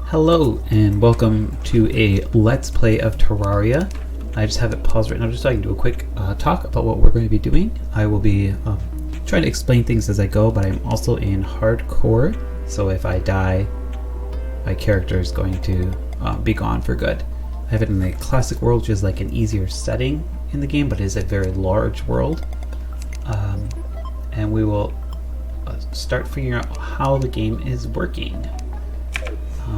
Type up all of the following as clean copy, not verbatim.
Hello and welcome to a Let's Play of Terraria. I just have it paused right now just so I can do a quick talk about what we're going to be doing. I will be trying to explain things as I go, but I'm also in hardcore, so if I die, my character is going to be gone for good. I have it in the classic world, which is like an easier setting in the game, but it is a very large world. And we will start figuring out how the game is working.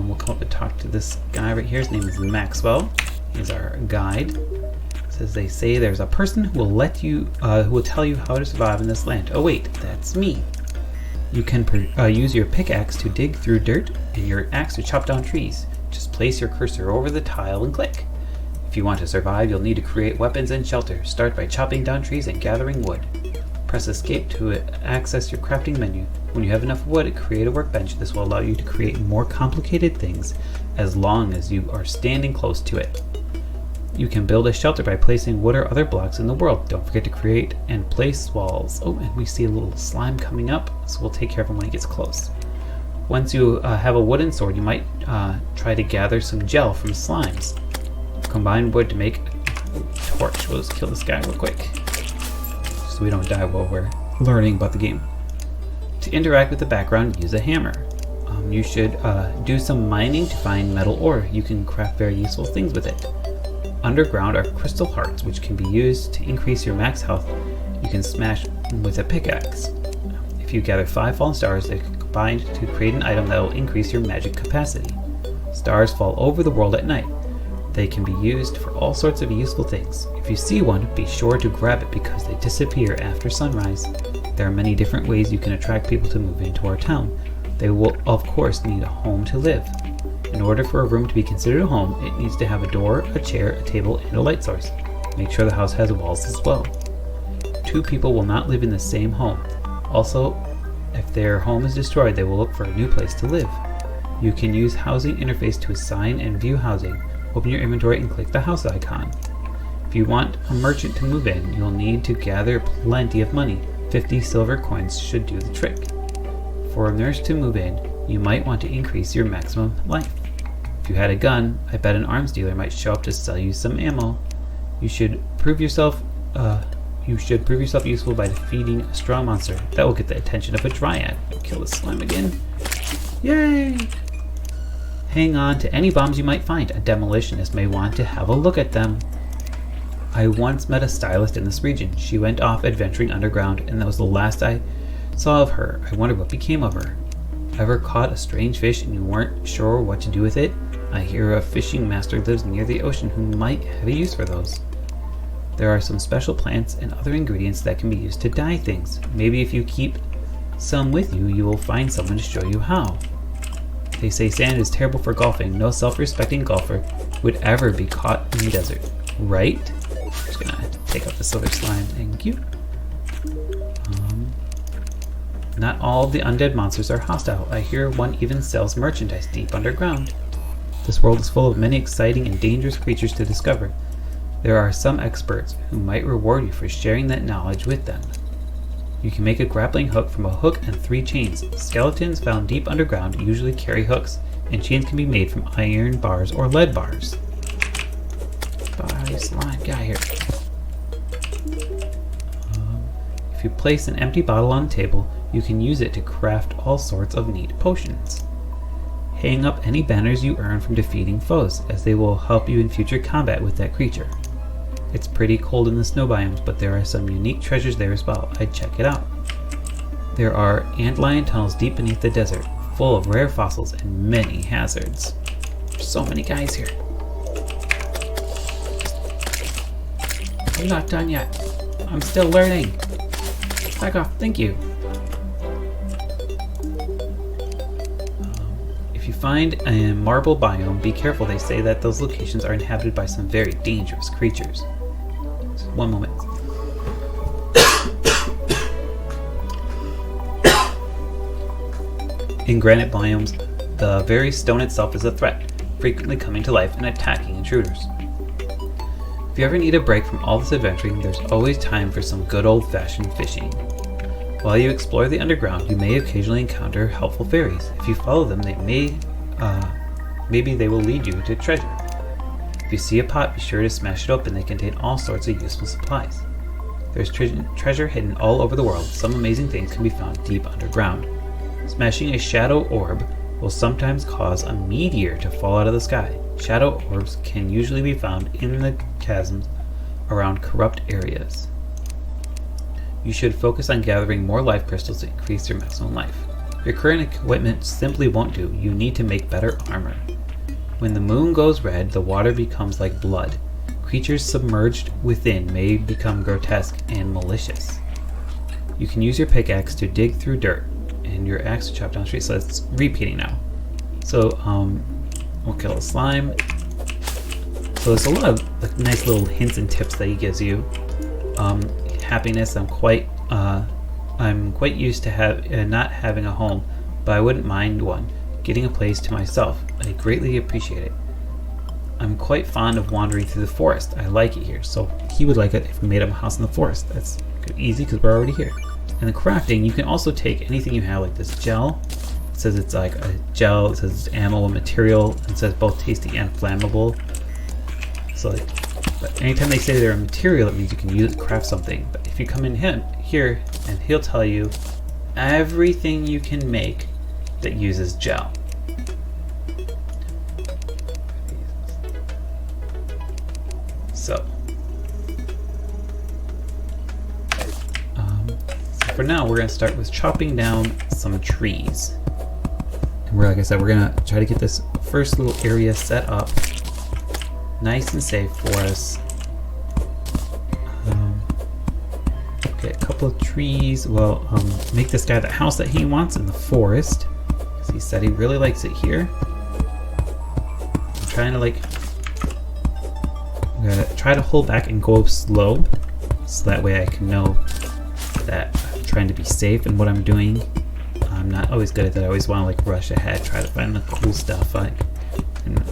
We'll come up and talk to this guy right here. His name is Maxwell. He's our guide. Says they say there's a person who will tell you how to survive in this land. Oh wait, that's me. You can use your pickaxe to dig through dirt and your axe to chop down trees. Just place your cursor over the tile and click. If you want to survive, you'll need to create weapons and shelter. Start by chopping down trees and gathering wood. Press escape to access your crafting menu. When you have enough wood, create a workbench. This will allow you to create more complicated things as long as you are standing close to it. You can build a shelter by placing wood or other blocks in the world. Don't forget to create and place walls. Oh, and we see a little slime coming up, so we'll take care of him when he gets close. Once you have a wooden sword, you might try to gather some gel from slimes. Combine wood to make a torch. We'll just kill this guy real quick, so we don't die while we're learning about the game. To interact with the background, use a hammer. You should do some mining to find metal ore. You can craft very useful things with it. Underground are crystal hearts, which can be used to increase your max health. You can smash with a pickaxe. If you gather 5 fallen stars, they can combine to create an item that will increase your magic capacity. Stars fall over the world at night. They can be used for all sorts of useful things. If you see one, be sure to grab it because they disappear after sunrise. There are many different ways you can attract people to move into our town. They will, of course, need a home to live. In order for a room to be considered a home, it needs to have a door, a chair, a table, and a light source. Make sure the house has walls as well. 2 people will not live in the same home. Also, if their home is destroyed, they will look for a new place to live. You can use housing interface to assign and view housing. Open your inventory and click the house icon. If you want a merchant to move in, you'll need to gather plenty of money. 50 silver coins should do the trick. For a nurse to move in, you might want to increase your maximum life. If you had a gun, I bet an arms dealer might show up to sell you some ammo. You should prove yourself useful by defeating a strong monster. That will get the attention of a dryad. Kill the slime again. Yay! Hang on to any bombs you might find. A demolitionist may want to have a look at them. I once met a stylist in this region. She went off adventuring underground, and that was the last I saw of her. I wonder what became of her. Ever caught a strange fish and you weren't sure what to do with it? I hear a fishing master lives near the ocean who might have a use for those. There are some special plants and other ingredients that can be used to dye things. Maybe if you keep some with you, you will find someone to show you how. They say sand is terrible for golfing. No self-respecting golfer would ever be caught in the desert. Right? I'm just gonna take out the silver slime. Thank you. Not all the undead monsters are hostile. I hear one even sells merchandise deep underground. This world is full of many exciting and dangerous creatures to discover. There are some experts who might reward you for sharing that knowledge with them. You can make a grappling hook from a hook and 3 chains. Skeletons found deep underground usually carry hooks, and chains can be made from iron bars or lead bars. Bye, slime guy here. If you place an empty bottle on the table, you can use it to craft all sorts of neat potions. Hang up any banners you earn from defeating foes, as they will help you in future combat with that creature. It's pretty cold in the snow biomes, but there are some unique treasures there as well. I'd check it out. There are antlion tunnels deep beneath the desert, full of rare fossils and many hazards. There's so many guys here. I'm not done yet. I'm still learning. Back off, thank you. If you find a marble biome, be careful. They say that those locations are inhabited by some very dangerous creatures. Just one moment. In granite biomes, the very stone itself is a threat, frequently coming to life and attacking intruders. If you ever need a break from all this adventuring, there's always time for some good old-fashioned fishing. While you explore the underground, you may occasionally encounter helpful fairies. If you follow them, they may Maybe they will lead you to treasure. If you see a pot, be sure to smash it open. They contain all sorts of useful supplies. There's treasure hidden all over the world. Some amazing things can be found deep underground. Smashing a shadow orb will sometimes cause a meteor to fall out of the sky. Shadow orbs can usually be found in the chasms around corrupt areas. You should focus on gathering more life crystals to increase your maximum life. Your current equipment simply won't do. You need to make better armor. When the moon goes red, the water becomes like blood. Creatures submerged within may become grotesque and malicious. You can use your pickaxe to dig through dirt, and your axe to chop down trees. So it's repeating now. So we'll kill a slime. So there's a lot of like, nice little hints and tips that he gives you. Happiness. I'm quite used to not having a home, but I wouldn't mind one. Getting a place to myself. I greatly appreciate it. I'm quite fond of wandering through the forest. I like it here. So he would like it if we made him a house in the forest. That's easy because we're already here. And the crafting, you can also take anything you have, like this gel. It says it's like a gel. It says it's ammo material. It says both tasty and flammable. So like, but anytime they say they're a material, it means you can use it to craft something. But if you come in here, and he'll tell you everything you can make that uses gel. So for now, we're going to start with chopping down some trees. And like I said, we're going to try to get this first little area set up nice and safe for us. Get a couple of trees. Well, make this guy the house that he wants in the forest, because he said he really likes it here. I'm trying to I'm gonna try to hold back and go slow, so that way I can know that I'm trying to be safe in what I'm doing. I'm not always good at that. I always want to rush ahead, try to find the cool stuff. And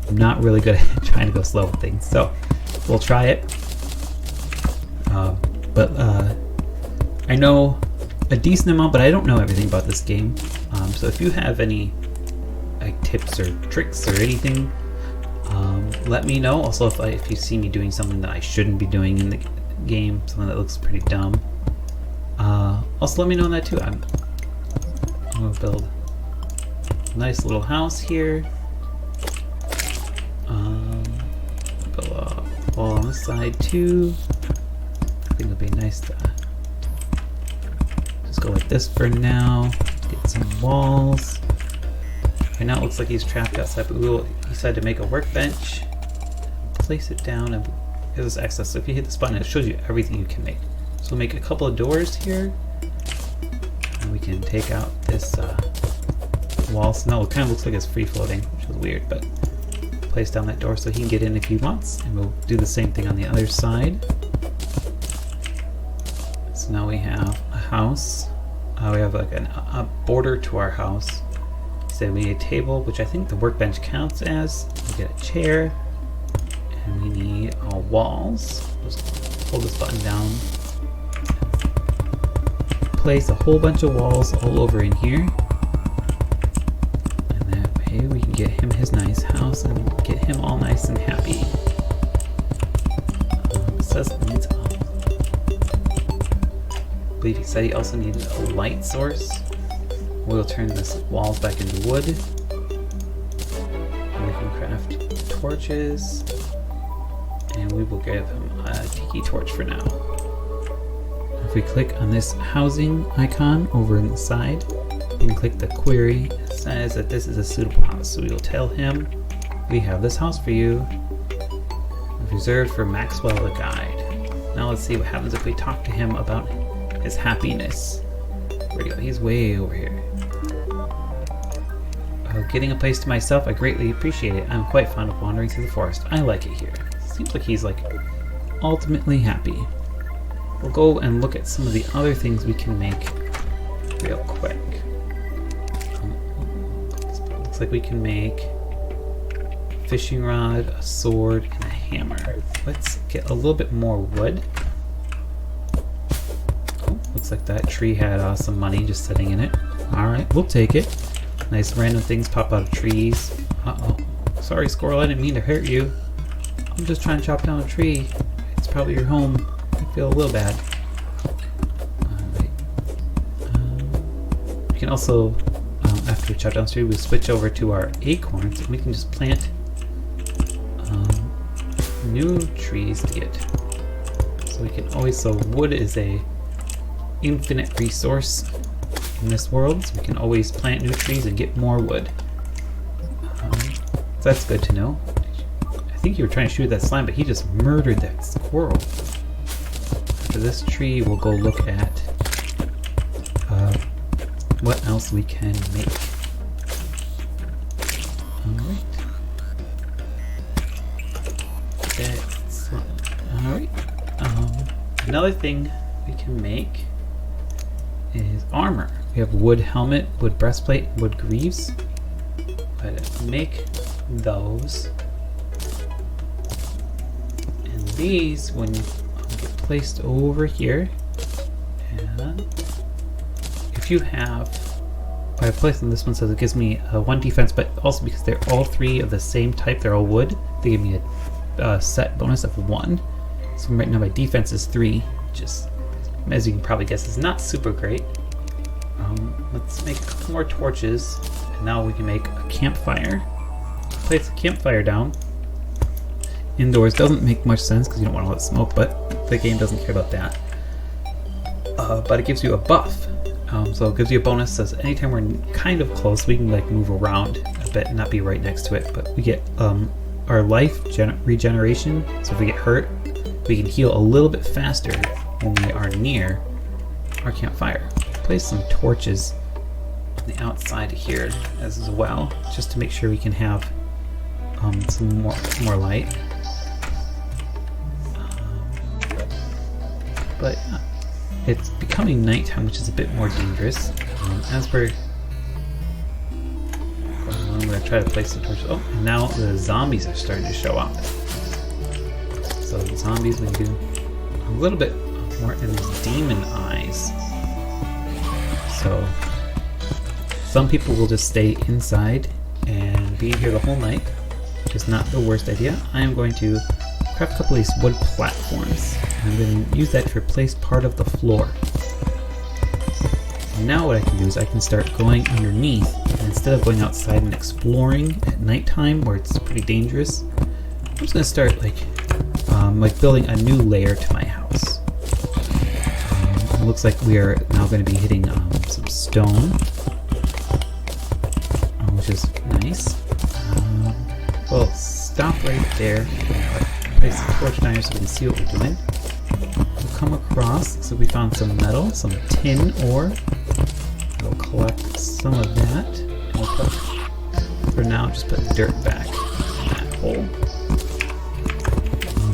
I'm not really good at trying to go slow with things, so we'll try it. But I know a decent amount, but I don't know everything about this game. So if you have any tips or tricks or anything, let me know. Also, if you see me doing something that I shouldn't be doing in the game, something that looks pretty dumb, also let me know that too. I'm gonna build a nice little house here. Build a wall on this side too. I think it'll be nice to just go like this for now. Get some walls. Right now it looks like he's trapped outside, but we will decide to make a workbench. Place it down and give us access. So if you hit this button, it shows you everything you can make. So we'll make a couple of doors here. And we can take out this wall. So now it kind of looks like it's free floating, which is weird, but place down that door so he can get in if he wants. And we'll do the same thing on the other side. So now we have a house. We have like a border to our house. So we need a table, which I think the workbench counts as. We get a chair. And we need walls. Just hold this button down. Place a whole bunch of walls all over in here. And that way we can get him his nice house and get him all nice and happy. It says it needs I believe he said he also needed a light source. We'll turn this walls back into wood. And we can craft torches. And we will give him a tiki torch for now. If we click on this housing icon over in the side, we can click the query. It says that this is a suitable house. So we will tell him, we have this house for you. Reserved for Maxwell the guide. Now let's see what happens if we talk to him about his happiness. Where'd he go? He's way over here. Getting a place to myself, I greatly appreciate it. I'm quite fond of wandering through the forest. I like it here. Seems like he's ultimately happy. We'll go and look at some of the other things we can make real quick. Looks like we can make a fishing rod, a sword, and a hammer. Let's get a little bit more wood. Looks like that tree had some money just sitting in it. Alright, we'll take it. Nice random things pop out of trees. Uh-oh. Sorry, squirrel, I didn't mean to hurt you. I'm just trying to chop down a tree. It's probably your home. I feel a little bad. Alright. We can also, after we chop down the tree, we switch over to our acorns and we can just plant new trees to get. So we can always, so wood is a infinite resource in this world, so we can always plant new trees and get more wood. So that's good to know. I think you were trying to shoot that slime, but he just murdered that squirrel. After this tree, we'll go look at what else we can make. Alright. Alright. Another thing we can make is armor. We have wood helmet, wood breastplate, wood greaves. But make those. And these, when get placed over here, and if you have, I placed on this one says it gives me 1 defense, but also because they're all 3 of the same type, they're all wood, they give me a set bonus of 1. So right now my defense is 3, which is, as you can probably guess, is not super great. Let's make a couple more torches, and now we can make a campfire. Place a campfire down. Indoors doesn't make much sense because you don't want to let smoke, but the game doesn't care about that. But it gives you a buff. So it gives you a bonus, says anytime we're kind of close, we can like move around a bit and not be right next to it, but we get our life regeneration, so if we get hurt, we can heal a little bit faster when we are near our campfire. Place some torches on the outside here as well, just to make sure we can have some more light. But it's becoming nighttime, which is a bit more dangerous. As we're going along, we're going to try to place some torches. Oh, and now the zombies are starting to show up. So the zombies, we can do a little bit more in these demon eyes. So some people will just stay inside and be here the whole night, which is not the worst idea. I am going to craft a couple of these wood platforms, and I'm going to use that to replace part of the floor. Now what I can do is I can start going underneath, and instead of going outside and exploring at nighttime where it's pretty dangerous, I'm just going to start like building a new layer to my house. It looks like we are now going to be hitting some stone, which is nice. We'll stop right there. Place the torch down here so we can see what we're doing. We'll come across, so we found some metal, some tin ore. We'll collect some of that. And we'll put, for now, just put dirt back in that hole.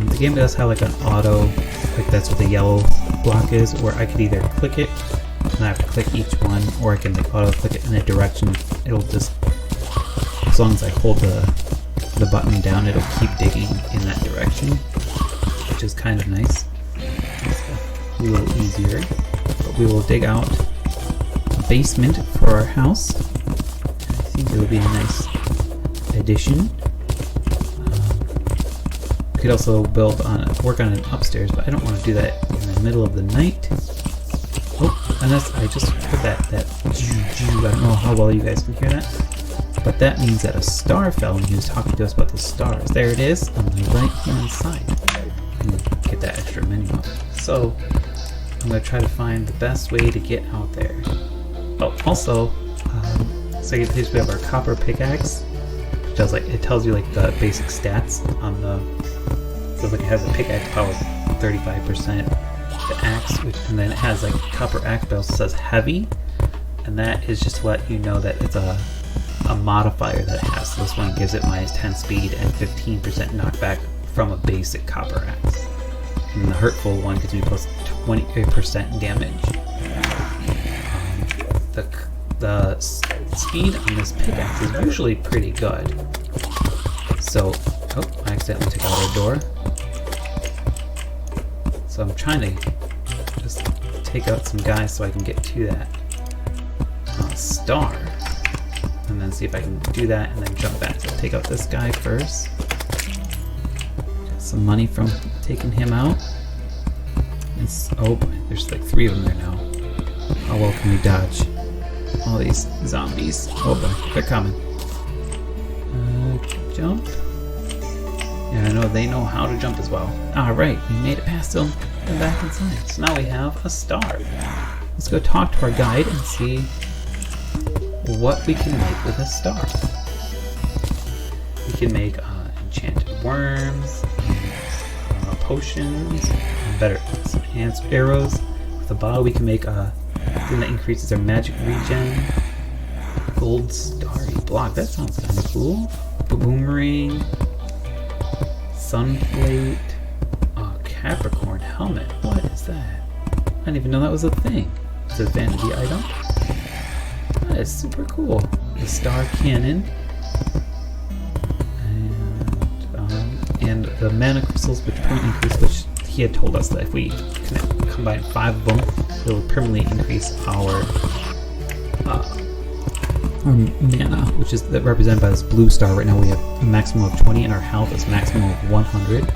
The game does have like an auto, like that's what the yellow block is, where I could either click it, and I have to click each one, or I can like auto click it in a direction. It'll just, as long as I hold the button down, it'll keep digging in that direction, which is kind of nice. It's a little easier. But we will dig out a basement for our house. I think it'll be a nice addition. We could also work on an upstairs, but I don't want to do that in the middle of the night. Oh, and I just heard that I don't know how well you guys can hear that. But that means that a star fell and he was talking to us about the stars. There it is on the right hand side. And get that extra menu up. So I'm going to try to find the best way to get out there. Oh, also, second page we have our copper pickaxe, which does it tells you like the basic stats on the. So like it has a pickaxe power of 35%, the axe, and then it has like copper axe, but also says heavy, and that is just to let you know that it's a modifier that it has. So this one gives it -10 speed and 15% knockback from a basic copper axe. And the hurtful one gives me plus 20% damage. The speed on this pickaxe is usually pretty good. So, oh, I accidentally took out our door. So I'm trying to just take out some guys so I can get to that star. And and see if I can do that and then jump back. So I'll take out this guy first. Get some money from taking him out. Oh boy, there's like 3 of them there now. How well can we dodge all these zombies? Oh boy, they're coming. Jump. Yeah, I know they know how to jump as well. Alright, we made it past them and back inside. So now we have a star. Let's go talk to our guide and see what we can make with a star. We can make enchanted worms, potions, better arrows. With a bow we can make a thing that increases our magic regen. Gold starry block, that sounds kind of cool. Boomerang, sunplate, Capricorn helmet. What is that? I didn't even know that was a thing. It's a vanity item. That is super cool. The star cannon. And the mana crystals, which permanently increase, which he had told us that if we combine 5 of them, it will permanently increase our mana, which is represented by this blue star. Right now we have a maximum of 20 and our health is maximum of 100.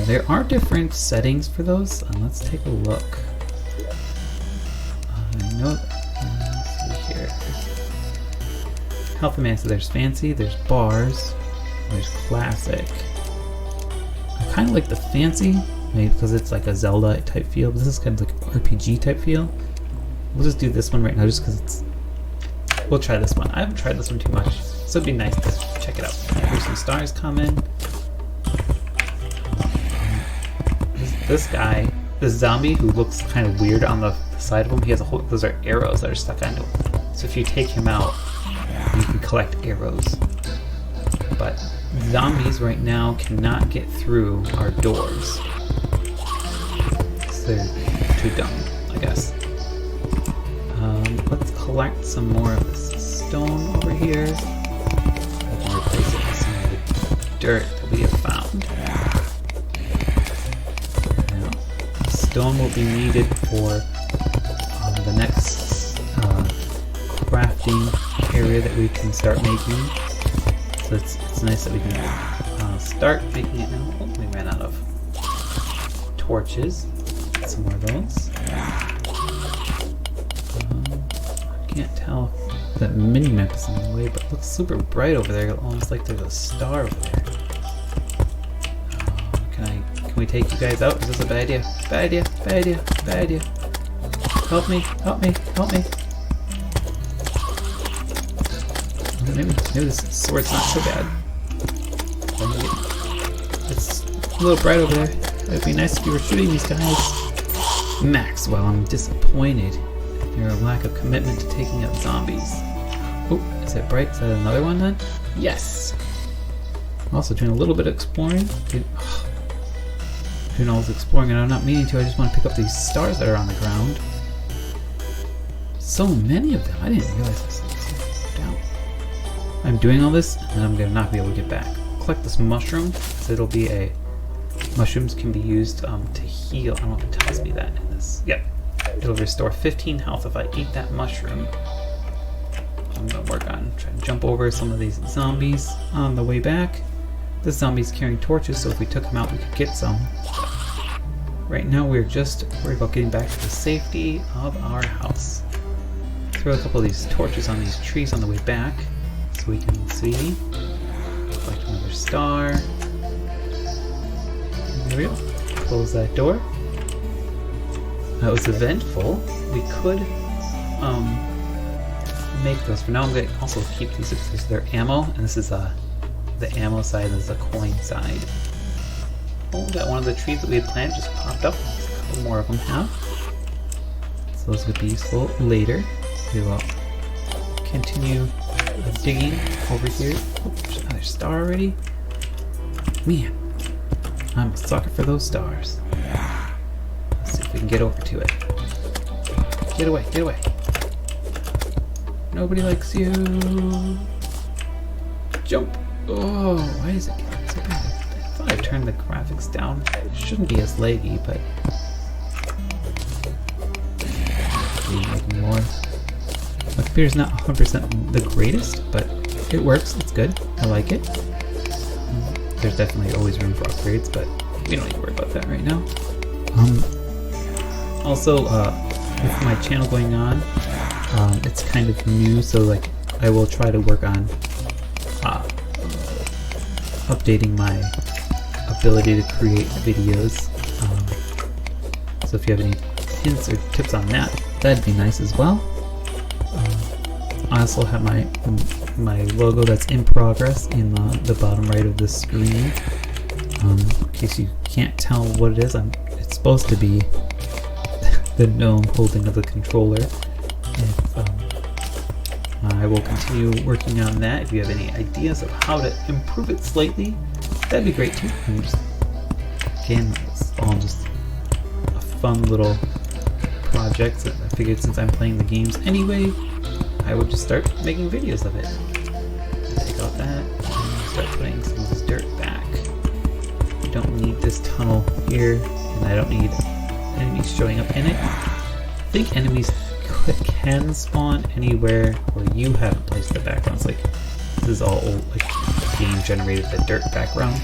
There are different settings for those. Let's take a look. Let's see here. Health and mana, so there's fancy, there's bars, there's classic. I kind of like the fancy, maybe because it's like a Zelda type feel. This is kind of like an RPG type feel. We'll just do this one right now just because it's... We'll try this one. I haven't tried this one too much, so it'd be nice to check it out. Here's some stars coming. This guy, this zombie who looks kind of weird on the side of him, he has a whole... Those are arrows that are stuck onto him. So if you take him out, you can collect arrows. But zombies right now cannot get through our doors. So they're too dumb, I guess. Let's collect some more of this stone over here. I can replace it with some of the dirt that we have found. Now, stone will be needed for the next crafting area that we can start making. So it's nice that we can start making it now. Oh, we ran out of torches. Get some more of those. I can't tell if that mini-map is in the way, but it looks super bright over there, almost like there's a star over there. Can we take you guys out? Is this a bad idea? Bad idea, bad idea, bad idea. Help me, help me, help me. Maybe this sword's not so bad. It's a little bright over there. It'd be nice if you were shooting these guys. Maxwell, I'm disappointed. Your lack of commitment to taking out zombies. Oh, is it bright? Is that another one then? Yes! Also doing a little bit of exploring. Doing all this exploring and I'm not meaning to, I just want to pick up these stars that are on the ground. So many of them, I didn't realize this. Down. I'm doing all this and I'm going to not be able to get back. Collect this mushroom, so it'll be a... Mushrooms can be used to heal. I don't know if it tells me that in this. Yep. It'll restore 15 health if I eat that mushroom. I'm going to work on trying to jump over some of these zombies on the way back. This zombie's carrying torches, so if we took him out, we could get some. Right now, we're just worried about getting back to the safety of our house. Throw a couple of these torches on these trees on the way back, so we can see. Collect another star. There we go. Close that door. That was eventful. We could make those. For now, I'm going to also keep these because they're ammo, and this is the ammo side, and this is the coin side. Oh, that one of the trees that we had planted just popped up. A couple more of them have. So those would be useful later. We will continue digging over here. Oh, there's another star already. Man, I'm a sucker for those stars. Let's see if we can get over to it. Get away, get away. Nobody likes you. Jump. Oh, why is it getting so bad? I thought I turned the graphics down. It shouldn't be as laggy, but... Making more. computer's not 100% the greatest, but it works. It's good. I like it. There's definitely always room for upgrades, but we don't need to worry about that right now. Also, with my channel going on, it's kind of new, so like I will try to work on updating my ability to create videos. So if you have any hints or tips on that, that'd be nice as well. I also have my logo that's in progress in the bottom right of the screen. In case you can't tell what it is, it's supposed to be the gnome holding of the controller. I will continue working on that. If you have any ideas of how to improve it slightly, that'd be great too. Again, it's all just a fun little project. So I figured since I'm playing the games anyway, I would just start making videos of it. Take out that and start putting some of this dirt back. I don't need this tunnel here, and I don't need enemies showing up in it. I think enemies can spawn anywhere where you haven't placed the backgrounds. Like, this is all old, like, game generated the dirt background.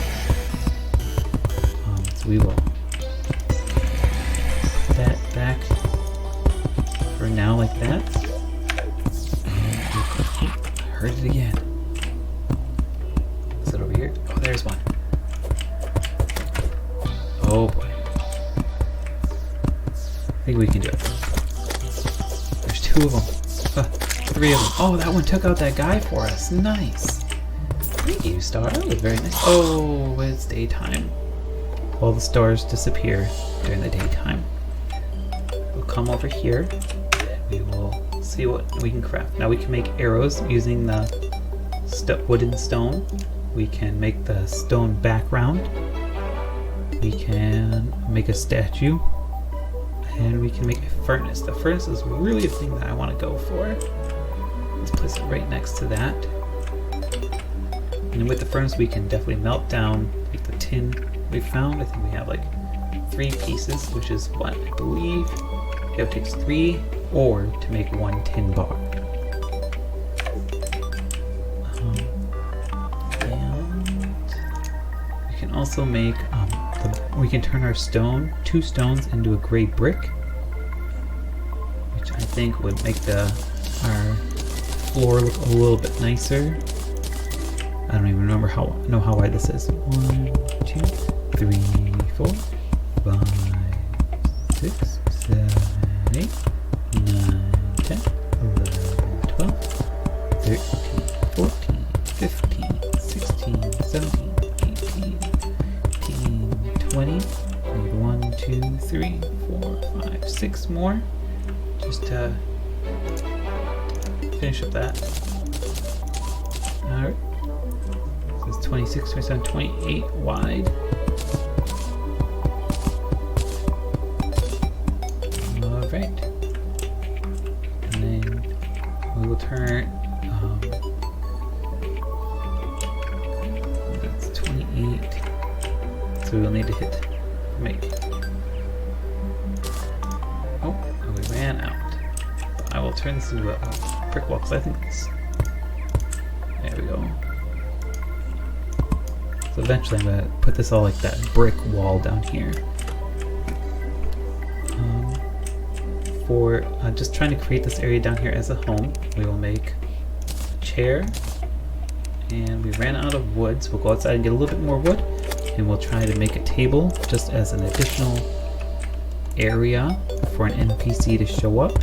So we will put that back for now, like that. I heard it again. Is it over here? Oh, there's one. Oh boy. I think we can do it. There's 2 of them. 3 of them. Oh, that one took out that guy for us. Nice. Thank you, Star. That was very nice. Oh, it's daytime. All the stars disappear during the daytime. We'll come over here. We will see what we can craft. Now we can make arrows using the wood and stone. We can make the stone background. We can make a statue. And we can make a furnace. The furnace is really the thing that I want to go for. Let's place it right next to that. And with the furnace we can definitely melt down like the tin we found. I think we have like 3 pieces, which is what I believe it takes 3 ore to make 1 tin bar. And we can also make we can turn our 2 stones into a gray brick, which I think would make our floor look a little bit nicer. I don't even know how wide this is. 1, 2, 3, 4, 5, 6, 7, 8, 9, 10, 11, 12, 13, 14, 15, 16, 17, 18, 20. Need 1, 2, 3, 4, 5, 6 more. Just to finish up that. Alright. So it's 26, 27, 28 wide. Alright. And then we will turn that's 28. So we'll need to hit make. Oh, we ran out. I will turn this into a brick wall because I think this. There we go. So eventually I'm going to put this all like that brick wall down here. For just trying to create this area down here as a home, we will make a chair. And we ran out of wood, so we'll go outside and get a little bit more wood. And we'll try to make a table just as an additional area for an NPC to show up.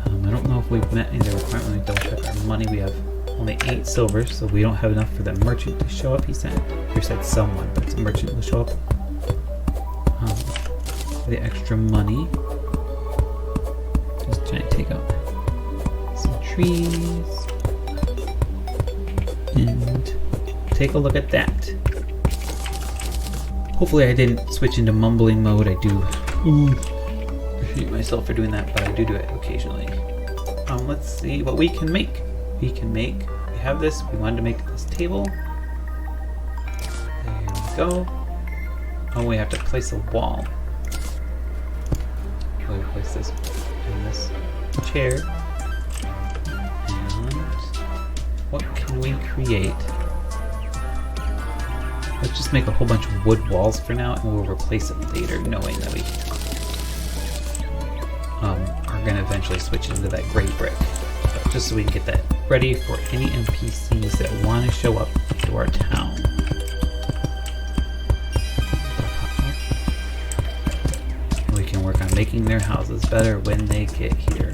I don't know if we've met any of the requirements. Let me double check our money. We have only 8 silver, so we don't have enough for the merchant to show up. He said someone, but it's a merchant will show up. For the extra money, just trying to take out some trees and take a look at that. Hopefully I didn't switch into mumbling mode. I do hate myself for doing that, but I do it occasionally. Let's see what we can make. We have this. We wanted to make this table. There we go. Oh, we have to place a wall. We place this in this chair. what can we create? Let's just make a whole bunch of wood walls for now, and we'll replace it later, knowing that we are going to eventually switch into that gray brick. But just so we can get that ready for any NPCs that want to show up to our town. We can work on making their houses better when they get here.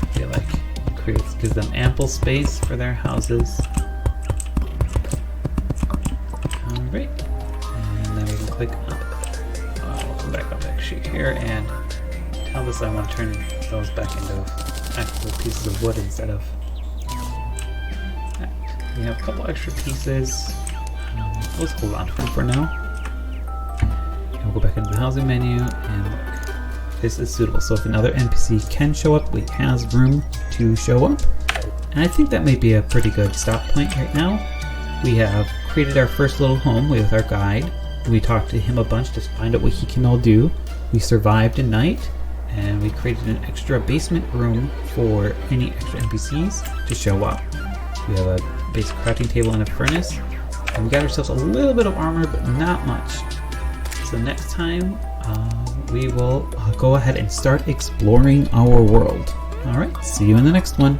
I feel like it gives them ample space for their houses. Alright, and then we can click up. We'll come back up actually here and tell this I want to turn those back into actual pieces of wood instead of that. We have a couple extra pieces. Let's hold on to them for now. And we'll go back into the housing menu and look. This is suitable. So if another NPC can show up, it has room to show up. And I think that may be a pretty good stop point right now. We have created our first little home with our guide. We talked to him a bunch to find out what he can all do. We survived a night, and we created an extra basement room for any extra NPCs to show up. We have a basic crafting table and a furnace. And we got ourselves a little bit of armor, but not much. So next time, we will go ahead and start exploring our world. Alright, see you in the next one.